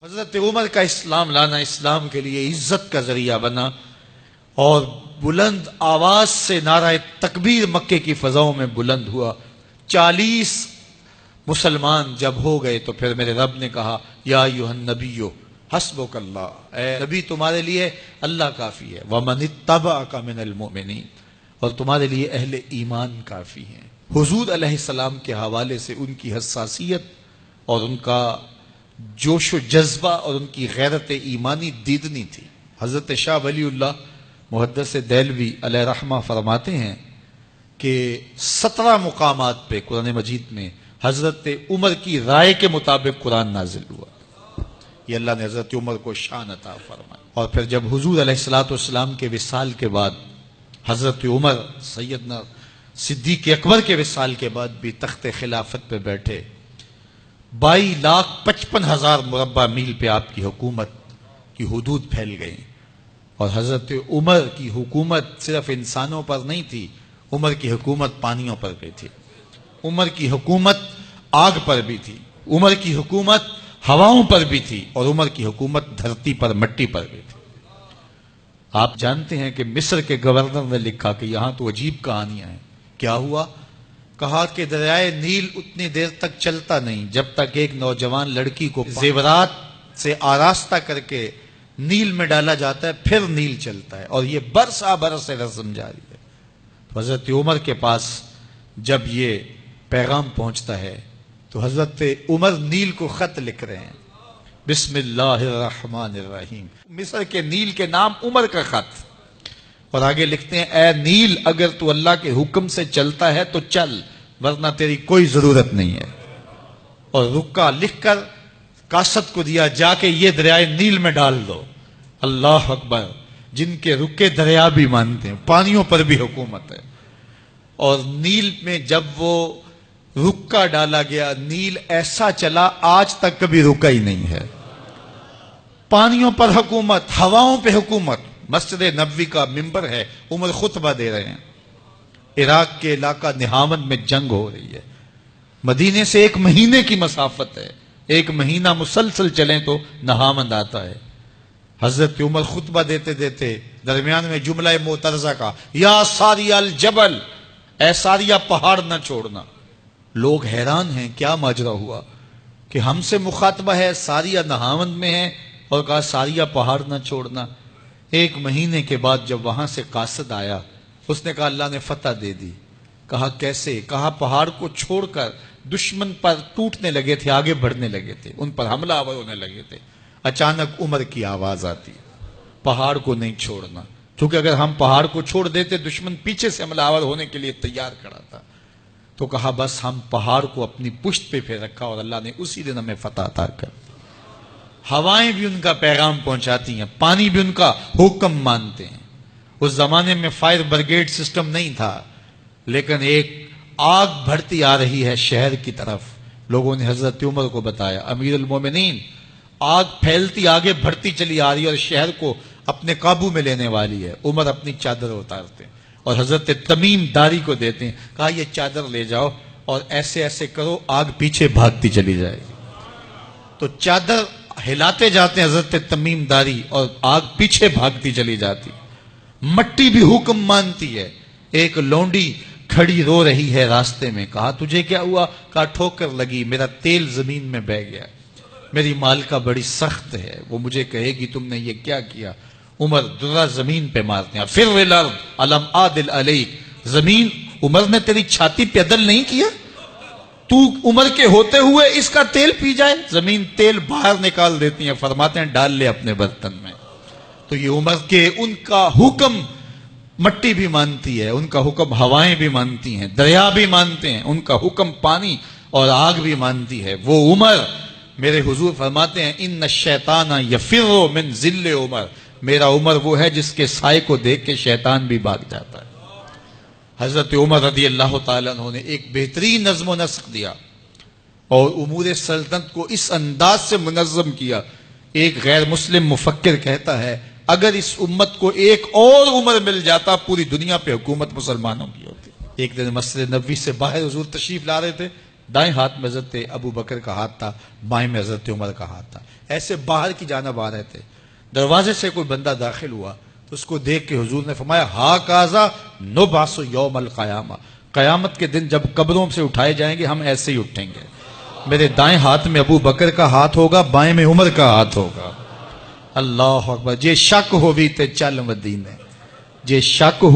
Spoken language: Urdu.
حضرت عمر کا اسلام لانا اسلام کے لیے عزت کا ذریعہ بنا اور بلند آواز سے نعرہ تکبیر مکے کی فضاؤں میں بلند ہوا۔ 40 مسلمان جب ہو گئے تو پھر میرے رب نے کہا یا ایھا النبی حسبک اللہ، اے نبی تمہارے لیے اللہ کافی ہے، ومن اتبعک من المؤمنین، اور تمہارے لیے اہل ایمان کافی ہیں۔ حضور علیہ السلام کے حوالے سے ان کی حساسیت اور ان کا جوش و جذبہ اور ان کی غیرت ایمانی دیدنی تھی۔ حضرت شاہ ولی اللہ محدث دہلوی علیہ رحمہ فرماتے ہیں کہ 17 مقامات پہ قرآن مجید میں حضرت عمر کی رائے کے مطابق قرآن نازل ہوا۔ یہ اللہ نے حضرت عمر کو شان عطا فرمائی۔ اور پھر جب حضور علیہ السلام کے وصال کے بعد حضرت عمر سیدنا صدیق اکبر کے وصال کے بعد بھی تخت خلافت پہ بیٹھے، 22,55,000 مربع میل پہ آپ کی حکومت کی حدود پھیل گئی، اور حضرت عمر کی حکومت صرف انسانوں پر نہیں تھی، عمر کی حکومت پانیوں پر بھی تھی، عمر کی حکومت آگ پر بھی تھی، عمر کی حکومت ہواؤں پر بھی تھی، اور عمر کی حکومت دھرتی پر مٹی پر بھی تھی۔ آپ جانتے ہیں کہ مصر کے گورنر نے لکھا کہ یہاں تو عجیب کہانیاں ہیں۔ کیا ہوا؟ کہا کہ دریائے نیل اتنی دیر تک چلتا نہیں جب تک ایک نوجوان لڑکی کو زیورات سے آراستہ کر کے نیل میں ڈالا جاتا ہے، پھر نیل چلتا ہے، اور یہ برسا برس رسم جاری ہے۔ تو حضرت عمر کے پاس جب یہ پیغام پہنچتا ہے تو حضرت عمر نیل کو خط لکھ رہے ہیں، بسم اللہ الرحمن الرحیم، مصر کے نیل کے نام عمر کا خط، اور آگے لکھتے ہیں اے نیل اگر تو اللہ کے حکم سے چلتا ہے تو چل، ورنہ تیری کوئی ضرورت نہیں ہے۔ اور رکا لکھ کر کاسد کو دیا، جا کے یہ دریائے نیل میں ڈال دو۔ اللہ اکبر، جن کے رکے دریا بھی مانتے ہیں، پانیوں پر بھی حکومت ہے۔ اور نیل میں جب وہ رکا ڈالا گیا، نیل ایسا چلا آج تک کبھی رکا ہی نہیں ہے۔ پانیوں پر حکومت، ہواؤں پہ حکومت۔ مسجد نبوی کا ممبر ہے، عمر خطبہ دے رہے ہیں، عراق کے علاقہ نہاون میں جنگ ہو رہی ہے، مدینے سے 1 مہینے کی مسافت ہے، 1 مہینہ مسلسل چلیں تو نہاون آتا ہے۔ حضرت عمر خطبہ دیتے دیتے درمیان میں جملہ معترضہ کا، یا ساریہ الجبل، اے ساریہ پہاڑ نہ چھوڑنا۔ لوگ حیران ہیں کیا ماجرا ہوا کہ ہم سے مخاطبہ ہے، ساریہ نہاون میں ہے، اور کہا ساریہ پہاڑ نہ چھوڑنا۔ 1 مہینے کے بعد جب وہاں سے قاصد آیا، اس نے کہا اللہ نے فتح دے دی۔ کہا کیسے؟ کہا پہاڑ کو چھوڑ کر دشمن پر ٹوٹنے لگے تھے، آگے بڑھنے لگے تھے، ان پر حملہ آور ہونے لگے تھے۔ اچانک عمر کی آواز آتی، پہاڑ کو نہیں چھوڑنا، کیونکہ اگر ہم پہاڑ کو چھوڑ دیتے دشمن پیچھے سے حملہ آور ہونے کے لیے تیار کھڑا تھا۔ تو کہا بس ہم پہاڑ کو اپنی پشت پہ پھیر رکھا، اور اللہ نے اسی دن ہمیں فتح عطا کر۔ ہوائیں بھی ان کا پیغام پہنچاتی ہیں، پانی بھی ان کا حکم مانتے ہیں۔ اس زمانے میں فائر بریگیڈ سسٹم نہیں تھا، لیکن ایک آگ بڑھتی آ رہی ہے شہر کی طرف، لوگوں نے حضرت عمر کو بتایا، امیر المومنین آگ پھیلتی آگے بڑھتی چلی آ رہی ہے اور شہر کو اپنے قابو میں لینے والی ہے۔ عمر اپنی چادر اتارتے ہیں اور حضرت تمیم داری کو دیتے ہیں، کہا یہ چادر لے جاؤ اور ایسے ایسے کرو، آگ پیچھے بھاگتی چلی جائے گی۔ تو چادر ہلاتے جاتے ہیں حضرت تمیم داری، اور آگ پیچھے بھاگتی چلی جاتی۔ مٹی بھی حکم مانتی ہے۔ ایک لونڈی کھڑی رو رہی ہے راستے میں، کہا تجھے کیا ہوا؟ کہا ٹھوکر لگی، میرا تیل زمین میں بہہ گیا، میری مالکہ بڑی سخت ہے، وہ مجھے کہے گی تم نے یہ کیا کیا۔ عمر درہ زمین پہ مارتے ہیں، فر الارض الم عادل علیک، زمین عمر نے تیری چھاتی پہ عدل نہیں کیا؟ تو عمر کے ہوتے ہوئے اس کا تیل پی جائے؟ زمین تیل باہر نکال دیتی ہیں، فرماتے ہیں ڈال لے اپنے برتن میں۔ تو یہ عمر کے ان کا حکم مٹی بھی مانتی ہے، ان کا حکم ہوائیں بھی مانتی ہیں، دریا بھی مانتے ہیں، ان کا حکم پانی اور آگ بھی مانتی ہے۔ وہ عمر، میرے حضور فرماتے ہیں ان الشیطان یفر من ذل عمر، میرا عمر وہ ہے جس کے سائے کو دیکھ کے شیطان بھی بھاگ جاتا ہے۔ حضرت عمر رضی اللہ تعالیٰ عنہ نے ایک بہترین نظم و نسق دیا اور امور سلطنت کو اس انداز سے منظم کیا۔ ایک غیر مسلم مفکر کہتا ہے اگر اس امت کو ایک اور عمر مل جاتا پوری دنیا پہ حکومت مسلمانوں کی ہوتی۔ ایک دن مسجد نبوی سے باہر حضور تشریف لا رہے تھے، دائیں ہاتھ میں حضرت ابو بکر کا ہاتھ تھا، بائیں میں حضرت عمر کا ہاتھ تھا، ایسے باہر کی جانب آ رہے تھے۔ دروازے سے کوئی بندہ داخل ہوا تو اس کو دیکھ کے حضور نے فرمایا ہا کازا نبعث یوم القیامہ، قیامت کے دن جب قبروں سے اٹھائے جائیں گے ہم ایسے ہی اٹھیں گے، میرے دائیں ہاتھ میں ابو بکر کا ہاتھ ہوگا، بائیں میں عمر کا ہاتھ ہوگا۔ اللہ اکبر۔ جے شک ہو بھی تے چل مدینے، جے شک